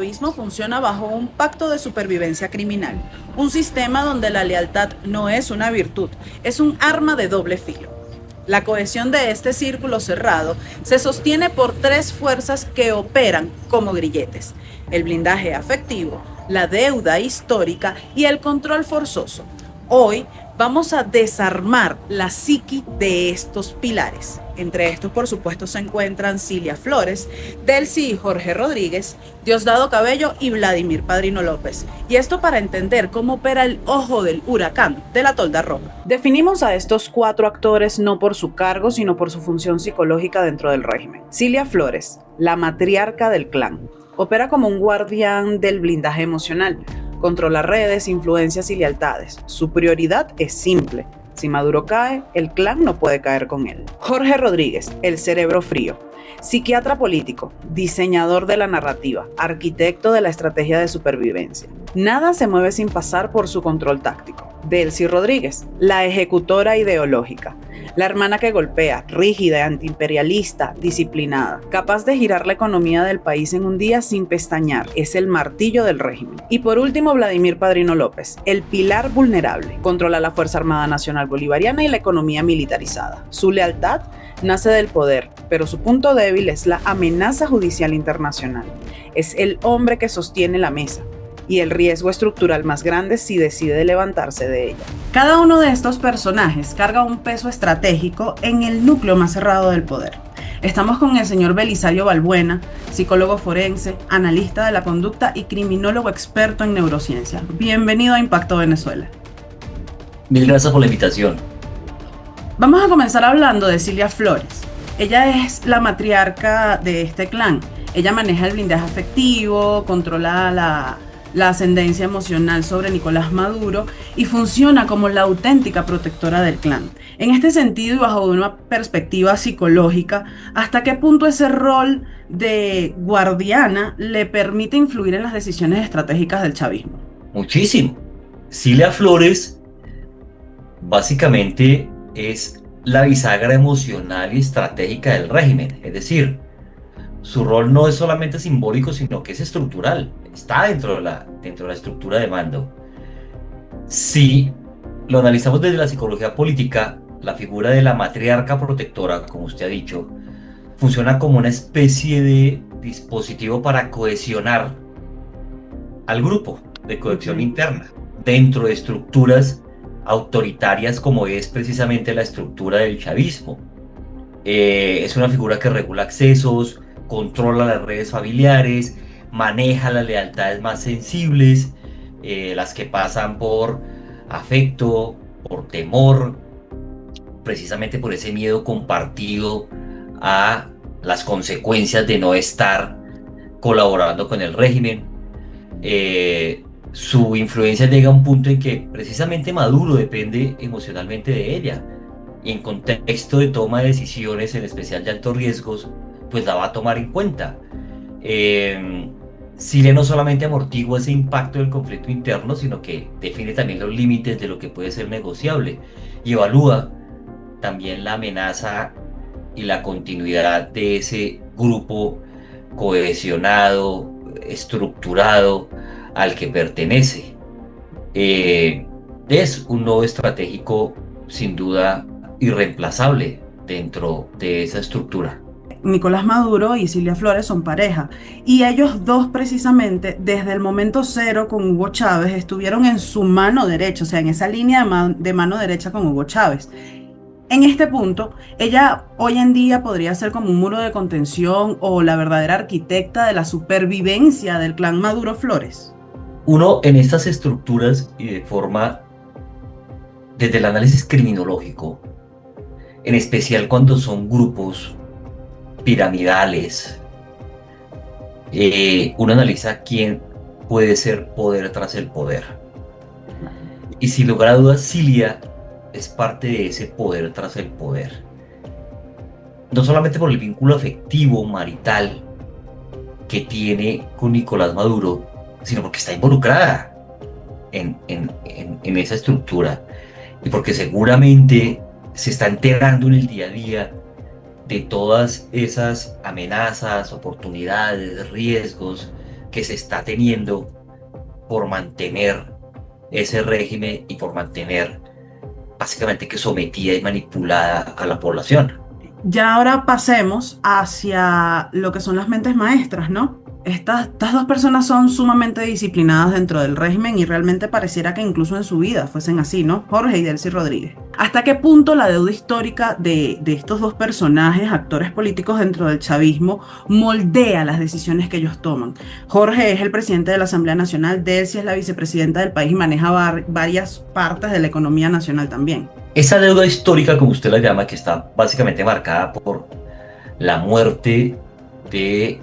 chavismo funciona bajo un pacto de supervivencia criminal, un sistema donde la lealtad no es una virtud, es un arma de doble filo. La cohesión de este círculo cerrado se sostiene por tres fuerzas que operan como grilletes: el blindaje afectivo, la deuda histórica y el control forzoso. Hoy vamos a desarmar la psiqui de estos pilares. Entre estos, por supuesto, se encuentran Cilia Flores, Delcy y Jorge Rodríguez, Diosdado Cabello y Vladimir Padrino López. Y esto para entender cómo opera el ojo del huracán de la tolda roja. Definimos a estos cuatro actores no por su cargo, sino por su función psicológica dentro del régimen. Cilia Flores, la matriarca del clan, opera como un guardián del blindaje emocional. Controla redes, influencias y lealtades. Su prioridad es simple: si Maduro cae, el clan no puede caer con él. Jorge Rodríguez, el cerebro frío, psiquiatra político, diseñador de la narrativa, arquitecto de la estrategia de supervivencia. Nada se mueve sin pasar por su control táctico. Delcy Rodríguez, la ejecutora ideológica, la hermana que golpea, rígida, antiimperialista, disciplinada, capaz de girar la economía del país en un día sin pestañear, es el martillo del régimen. Y por último, Vladimir Padrino López, el pilar vulnerable, controla la Fuerza Armada Nacional Bolivariana y la economía militarizada. Su lealtad nace del poder, pero su punto débil es la amenaza judicial internacional. Es el hombre que sostiene la mesa y el riesgo estructural más grande si decide levantarse de ella. Cada uno de estos personajes carga un peso estratégico en el núcleo más cerrado del poder. Estamos con el señor Belisario Balbuena, psicólogo forense, analista de la conducta y criminólogo experto en neurociencia. Bienvenido a Impacto Venezuela. Mil gracias por la invitación. Vamos a comenzar hablando de Cilia Flores. Ella es la matriarca de este clan. Ella maneja el blindaje afectivo, controla la ascendencia emocional sobre Nicolás Maduro y funciona como la auténtica protectora del clan. En este sentido y bajo una perspectiva psicológica, ¿hasta qué punto ese rol de guardiana le permite influir en las decisiones estratégicas del chavismo? Muchísimo. Cilia Flores básicamente es la bisagra emocional y estratégica del régimen, es decir, su rol no es solamente simbólico, sino que es estructural, está dentro de la estructura de mando. Si lo analizamos desde la psicología política, la figura de la matriarca protectora, como usted ha dicho, funciona como una especie de dispositivo para cohesionar al grupo, de cohesión interna, dentro de estructuras autoritarias como es precisamente la estructura del chavismo. Es una figura que regula accesos, controla las redes familiares, maneja las lealtades más sensibles, las que pasan por afecto, por temor, precisamente por ese miedo compartido a las consecuencias de no estar colaborando con el régimen. Su influencia llega a un punto en que precisamente Maduro depende emocionalmente de ella, y en contexto de toma de decisiones, en especial de altos riesgos, pues la va a tomar en cuenta. Cilia no solamente amortigua ese impacto del conflicto interno, sino que define también los límites de lo que puede ser negociable y evalúa también la amenaza y la continuidad de ese grupo cohesionado, estructurado al que pertenece. Es un nodo estratégico sin duda irreemplazable dentro de esa estructura. Nicolás Maduro y Cilia Flores son pareja, y ellos dos precisamente desde el momento cero con Hugo Chávez estuvieron en su mano derecha, o sea, en esa línea de mano derecha con Hugo Chávez. En este punto, ella hoy en día podría ser como un muro de contención o la verdadera arquitecta de la supervivencia del clan Maduro Flores. Uno en estas estructuras y de forma, desde el análisis criminológico, en especial cuando son grupos piramidales, uno analiza quién puede ser poder tras el poder. Y sin lugar a dudas, Cilia es parte de ese poder tras el poder. No solamente por el vínculo afectivo, marital, que tiene con Nicolás Maduro, sino porque está involucrada en esa estructura, y porque seguramente se está enterando en el día a día de todas esas amenazas, oportunidades, riesgos que se está teniendo por mantener ese régimen y por mantener básicamente que sometida y manipulada a la población. Ya ahora pasemos hacia lo que son las mentes maestras, ¿no? Estas dos personas son sumamente disciplinadas dentro del régimen y realmente pareciera que incluso en su vida fuesen así, ¿no? Jorge y Delcy Rodríguez. ¿Hasta qué punto la deuda histórica de estos dos personajes, actores políticos dentro del chavismo, moldea las decisiones que ellos toman? Jorge es el presidente de la Asamblea Nacional, Delcy es la vicepresidenta del país y maneja varias partes de la economía nacional también. Esa deuda histórica, como usted la llama, que está básicamente marcada por la muerte de,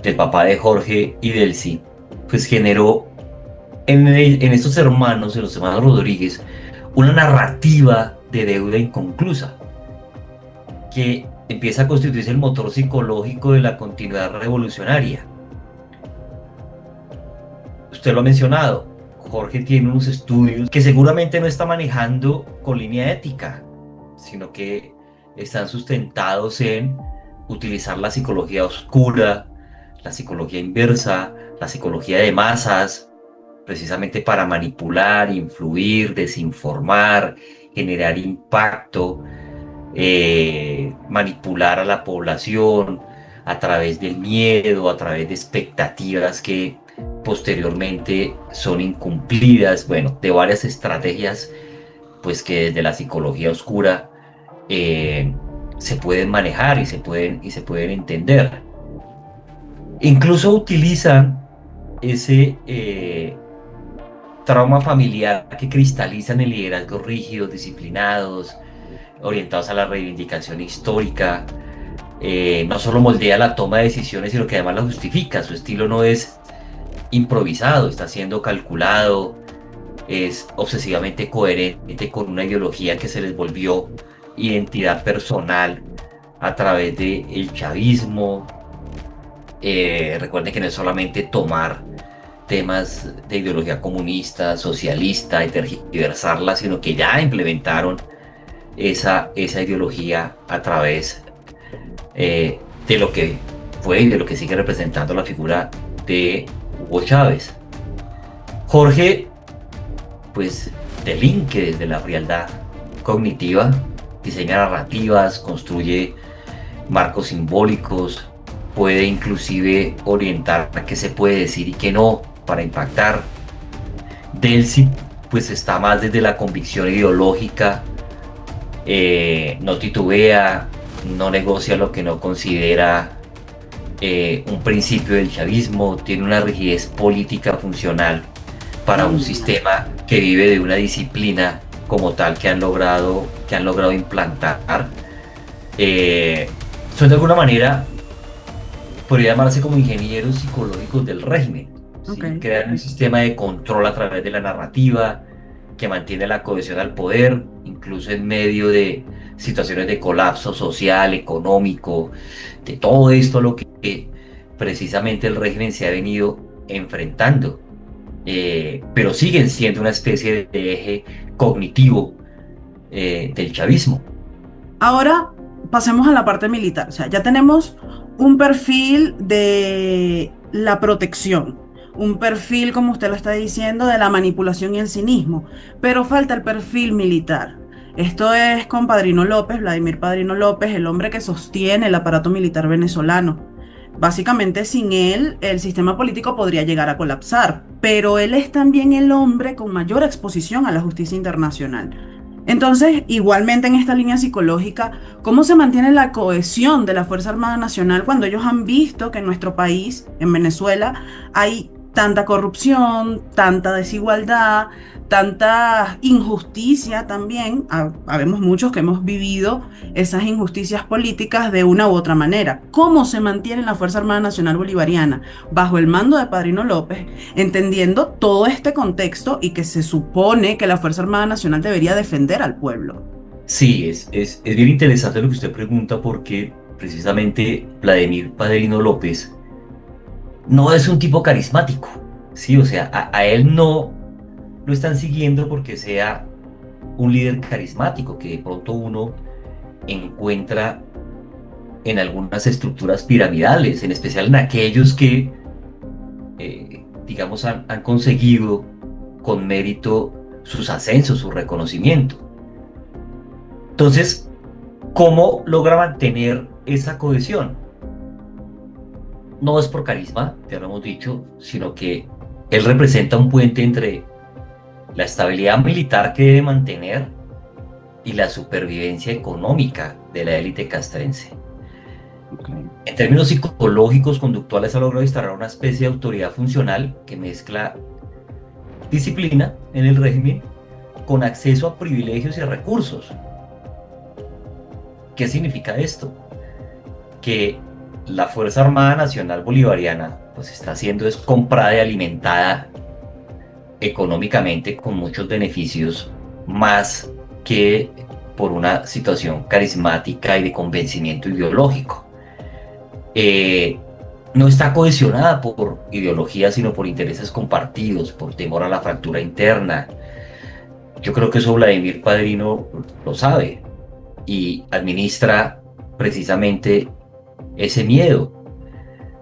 del papá de Jorge y Delcy, pues generó en estos hermanos, en los hermanos Rodríguez, una narrativa de deuda inconclusa, que empieza a constituirse el motor psicológico de la continuidad revolucionaria. Usted lo ha mencionado, Jorge tiene unos estudios que seguramente no está manejando con línea ética, sino que están sustentados en utilizar la psicología oscura, la psicología inversa, la psicología de masas, precisamente para manipular, influir, desinformar, generar impacto, manipular a la población a través del miedo, a través de expectativas que posteriormente son incumplidas, bueno, de varias estrategias pues que desde la psicología oscura se pueden manejar y se pueden entender. Incluso utilizan ese trauma familiar que cristalizan en liderazgos rígidos, disciplinados, orientados a la reivindicación histórica. No solo moldea la toma de decisiones, sino que además la justifica. Su estilo no es improvisado, está siendo calculado, es obsesivamente coherente con una ideología que se les volvió identidad personal a través del chavismo. Recuerden que no es solamente tomar temas de ideología comunista, socialista y tergiversarla, sino que ya implementaron esa ideología a través de lo que fue y de lo que sigue representando la figura de Hugo Chávez. Jorge, pues, delinque desde la frialdad cognitiva, diseña narrativas, construye marcos simbólicos, puede inclusive orientar a qué se puede decir y qué no para impactar. Delcy, pues, está más desde la convicción ideológica, no titubea, no negocia lo que no considera un principio del chavismo, tiene una rigidez política funcional para un sistema que vive de una disciplina como tal que han logrado implantar. Son de alguna manera, podría llamarse como ingenieros psicológicos del régimen. Okay. ¿Sí? Crear un sistema de control a través de la narrativa que mantiene la cohesión al poder, incluso en medio de situaciones de colapso social, económico, de todo esto lo que precisamente el régimen se ha venido enfrentando, pero siguen siendo una especie de eje cognitivo del chavismo. Ahora pasemos a la parte militar. O sea, ya tenemos un perfil de la protección, un perfil, como usted lo está diciendo, de la manipulación y el cinismo, pero falta el perfil militar. Esto es con Padrino López, Vladimir Padrino López, el hombre que sostiene el aparato militar venezolano. Básicamente, sin él, el sistema político podría llegar a colapsar, pero él es también el hombre con mayor exposición a la justicia internacional. Entonces, igualmente en esta línea psicológica, ¿cómo se mantiene la cohesión de la Fuerza Armada Nacional cuando ellos han visto que en nuestro país, en Venezuela, hay tanta corrupción, tanta desigualdad, tanta injusticia también? Habemos muchos que hemos vivido esas injusticias políticas de una u otra manera. ¿Cómo se mantiene la Fuerza Armada Nacional Bolivariana bajo el mando de Padrino López, entendiendo todo este contexto y que se supone que la Fuerza Armada Nacional debería defender al pueblo? Sí, es bien interesante lo que usted pregunta, porque precisamente Vladimir Padrino López no es un tipo carismático, ¿sí? O sea, a él no lo están siguiendo porque sea un líder carismático que de pronto uno encuentra en algunas estructuras piramidales, en especial en aquellos que digamos, han conseguido con mérito sus ascensos, su reconocimiento. Entonces, ¿cómo logra mantener esa cohesión? No es por carisma, ya lo hemos dicho, sino que él representa un puente entre la estabilidad militar que debe mantener y la supervivencia económica de la élite castrense. Okay. En términos psicológicos, conductuales, ha logrado instaurar una especie de autoridad funcional que mezcla disciplina en el régimen con acceso a privilegios y recursos. ¿Qué significa esto? Que la Fuerza Armada Nacional Bolivariana pues está siendo comprada y alimentada económicamente con muchos beneficios, más que por una situación carismática y de convencimiento ideológico. No está cohesionada por ideología, sino por intereses compartidos, por temor a la fractura interna. Yo creo que eso Vladimir Padrino lo sabe y administra precisamente ese miedo.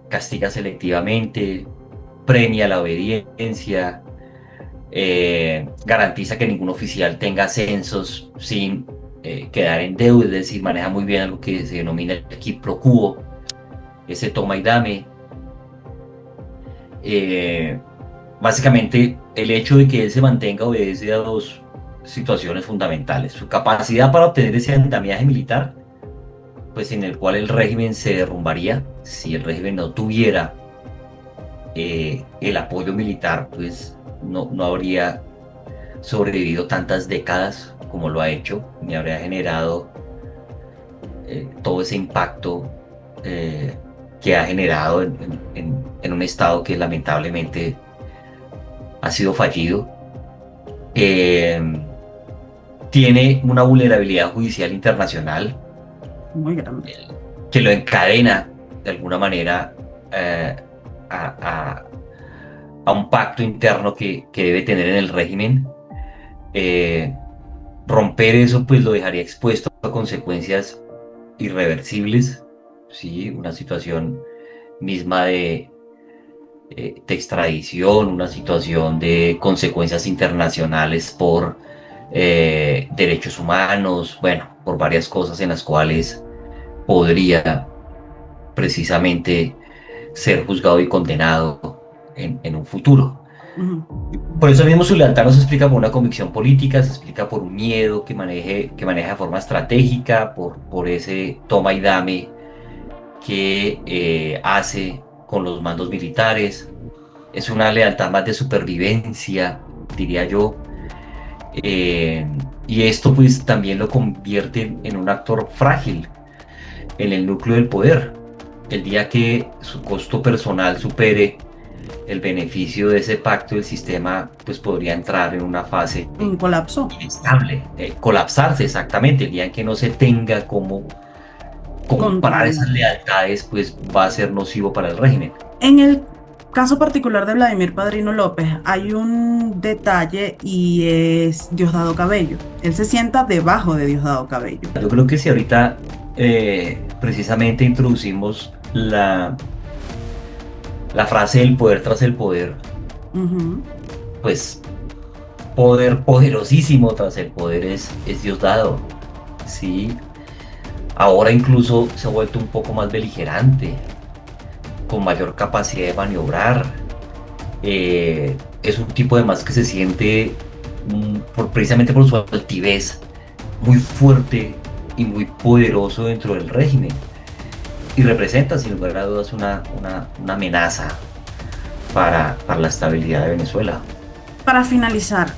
Castiga selectivamente, premia la obediencia, garantiza que ningún oficial tenga ascensos sin quedar en deuda, es decir, maneja muy bien algo que se denomina el quid pro quo, ese toma y dame. Básicamente, el hecho de que él se mantenga obedece a dos situaciones fundamentales: su capacidad para obtener ese andamiaje militar, pues en el cual el régimen se derrumbaría si el régimen no tuviera el apoyo militar, pues no habría sobrevivido tantas décadas como lo ha hecho, ni habría generado todo ese impacto que ha generado en un estado que lamentablemente ha sido fallido. Tiene una vulnerabilidad judicial internacional muy grande, que lo encadena de alguna manera a un pacto interno que debe tener en el régimen. Romper eso pues lo dejaría expuesto a consecuencias irreversibles, ¿sí? Una situación misma de extradición, una situación de consecuencias internacionales por derechos humanos, bueno, por varias cosas en las cuales podría precisamente ser juzgado y condenado en un futuro. Por eso mismo su lealtad no se explica por una convicción política, se explica por un miedo que maneja de forma estratégica, por ese toma y dame que hace con los mandos militares. Es una lealtad más de supervivencia, diría yo. Y esto pues también lo convierte en un actor frágil en el núcleo del poder. El día que su costo personal supere el beneficio de ese pacto, el sistema pues podría entrar en una fase un colapso inestable, colapsarse exactamente. El día en que no se tenga cómo comprar esas lealtades, pues va a ser nocivo para el régimen. En el caso particular de Vladimir Padrino López hay un detalle y es Diosdado Cabello. Él se sienta debajo de Diosdado Cabello. Yo creo que si ahorita precisamente introducimos la frase del poder tras el poder, pues poder poderosísimo tras el poder es Diosdado, ¿sí? Ahora incluso se ha vuelto un poco más beligerante, con mayor capacidad de maniobrar. Es un tipo además que se siente, precisamente por su altivez, muy fuerte y muy poderoso dentro del régimen. Y representa sin lugar a dudas una amenaza para la estabilidad de Venezuela. Para finalizar,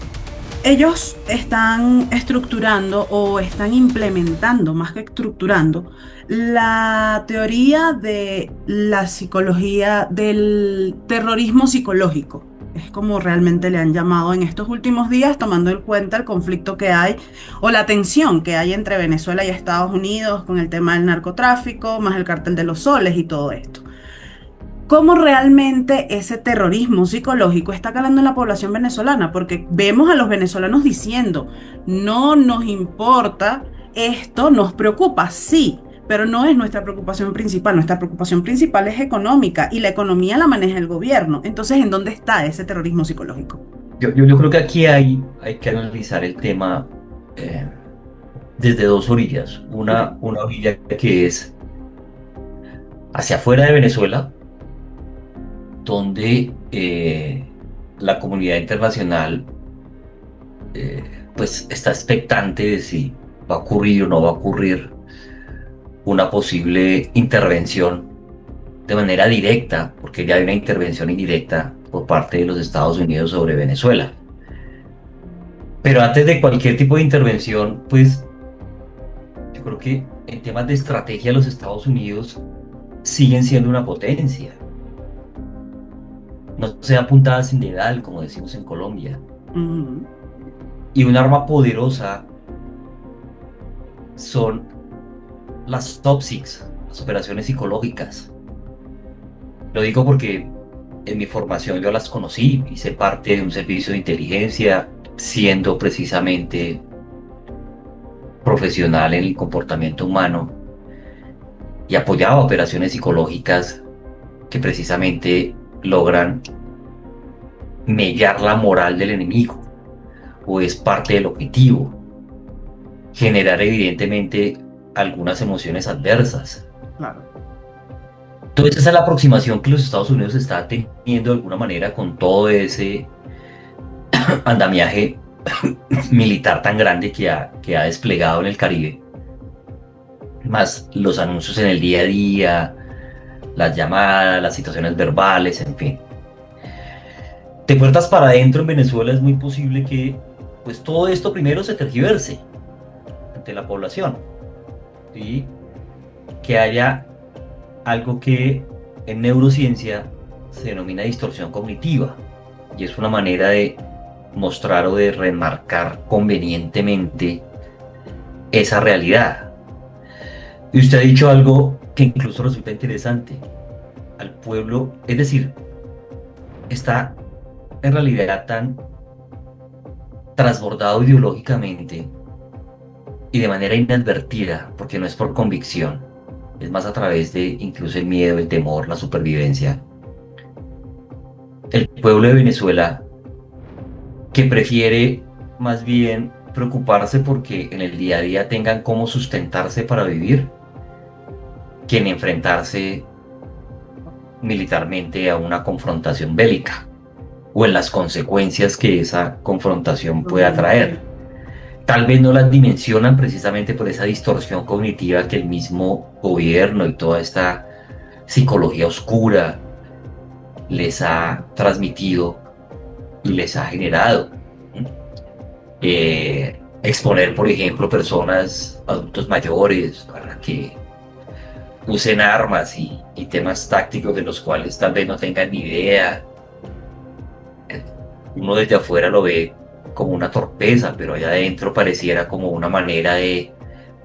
ellos están estructurando o están implementando, más que estructurando, la teoría de la psicología del terrorismo psicológico. Es como realmente le han llamado en estos últimos días, tomando en cuenta el conflicto que hay o la tensión que hay entre Venezuela y Estados Unidos con el tema del narcotráfico, más el cártel de los soles y todo esto. ¿Cómo realmente ese terrorismo psicológico está calando en la población venezolana? Porque vemos a los venezolanos diciendo, no nos importa, esto nos preocupa, sí, pero no es nuestra preocupación principal. Nuestra preocupación principal es económica y la economía la maneja el gobierno. Entonces, ¿en dónde está ese terrorismo psicológico? Yo creo que aquí hay que analizar el tema desde dos orillas. Ok. Una orilla que es hacia afuera de Venezuela, donde la comunidad internacional pues está expectante de si va a ocurrir o no va a ocurrir una posible intervención de manera directa, porque ya hay una intervención indirecta por parte de los Estados Unidos sobre Venezuela. Pero antes de cualquier tipo de intervención, pues yo creo que en temas de estrategia los Estados Unidos siguen siendo una potencia. No se da puntada sin dedal, como decimos en Colombia. Ujú. Y un arma poderosa son las Top Six, las operaciones psicológicas. Lo digo porque en mi formación yo las conocí, hice parte de un servicio de inteligencia, siendo precisamente profesional en el comportamiento humano y apoyaba operaciones psicológicas que precisamente logran mellar la moral del enemigo, o es parte del objetivo, generar evidentemente algunas emociones adversas. Claro. Entonces esa es la aproximación que los Estados Unidos está teniendo de alguna manera con todo ese andamiaje militar tan grande que ha desplegado en el Caribe, más los anuncios en el día a día, las llamadas, las situaciones verbales, en fin. De puertas para adentro en Venezuela es muy posible que pues todo esto primero se tergiverse ante la población, ¿sí? Que haya algo que en neurociencia se denomina distorsión cognitiva, y es una manera de mostrar o de remarcar convenientemente esa realidad. Y usted ha dicho algo que incluso resulta interesante. Al pueblo, es decir, está en realidad tan transbordado ideológicamente y de manera inadvertida, porque no es por convicción, es más a través de incluso el miedo, el temor, la supervivencia. El pueblo de Venezuela, que prefiere más bien preocuparse porque en el día a día tengan cómo sustentarse para vivir, que en enfrentarse militarmente a una confrontación bélica o en las consecuencias que esa confrontación pueda traer. Tal vez no las dimensionan precisamente por esa distorsión cognitiva que el mismo gobierno y toda esta psicología oscura les ha transmitido y les ha generado. Exponer, por ejemplo, personas, adultos mayores, para que usen armas y temas tácticos de los cuales tal vez no tengan ni idea. Uno desde afuera lo ve como una torpeza, pero allá adentro pareciera como una manera de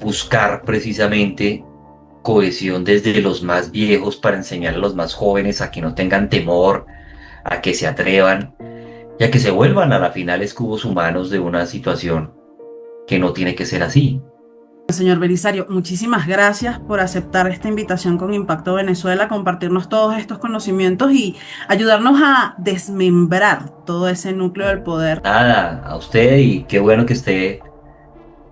buscar precisamente cohesión desde los más viejos para enseñar a los más jóvenes a que no tengan temor, a que se atrevan y a que se vuelvan a la final escudos humanos de una situación que no tiene que ser así. Señor Belisario, muchísimas gracias por aceptar esta invitación con Impacto Venezuela, compartirnos todos estos conocimientos y ayudarnos a desmembrar todo ese núcleo del poder. Nada, a usted, y qué bueno que esté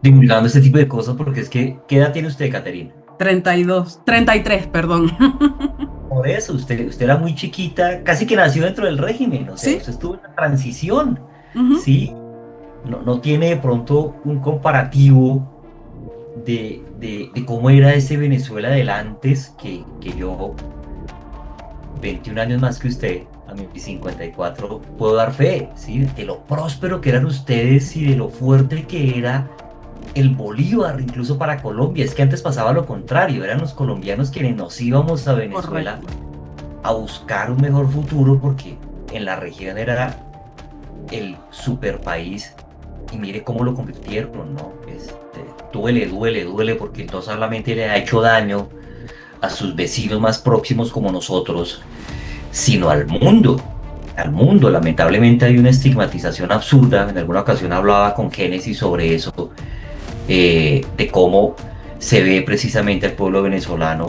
divulgando este tipo de cosas, porque es que, ¿qué edad tiene usted, Caterina? 32, 33, perdón. Por eso, usted era muy chiquita, casi que nació dentro del régimen, o sea, ¿Sí? usted estuvo en la transición, Ujú. ¿sí? No tiene de pronto un comparativo de cómo era ese Venezuela del antes que yo, 21 años más que usted, a mis 54, puedo dar fe, ¿sí? De lo próspero que eran ustedes y de lo fuerte que era el Bolívar, incluso para Colombia. Es que antes pasaba lo contrario, eran los colombianos quienes nos íbamos a Venezuela Correcto. a buscar un mejor futuro, porque en la región era el super país, y mire cómo lo convirtieron, ¿no? Duele, porque no solamente le ha hecho daño a sus vecinos más próximos como nosotros, sino al mundo. Al mundo, lamentablemente hay una estigmatización absurda. En alguna ocasión hablaba con Génesis sobre eso, de cómo se ve precisamente al pueblo venezolano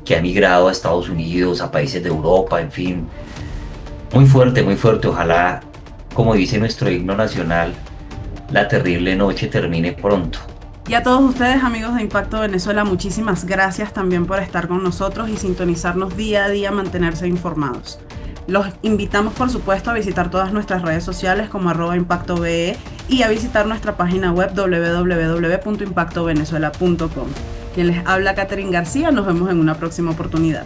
que ha migrado a Estados Unidos, a países de Europa, en fin. Muy fuerte, muy fuerte. Ojalá, como dice nuestro himno nacional, la terrible noche termine pronto. Y a todos ustedes, amigos de Impacto Venezuela, muchísimas gracias también por estar con nosotros y sintonizarnos día a día, mantenerse informados. Los invitamos, por supuesto, a visitar todas nuestras redes sociales como @ImpactoVE y a visitar nuestra página web www.impactovenezuela.com. Quien les habla, Catherine García. Nos vemos en una próxima oportunidad.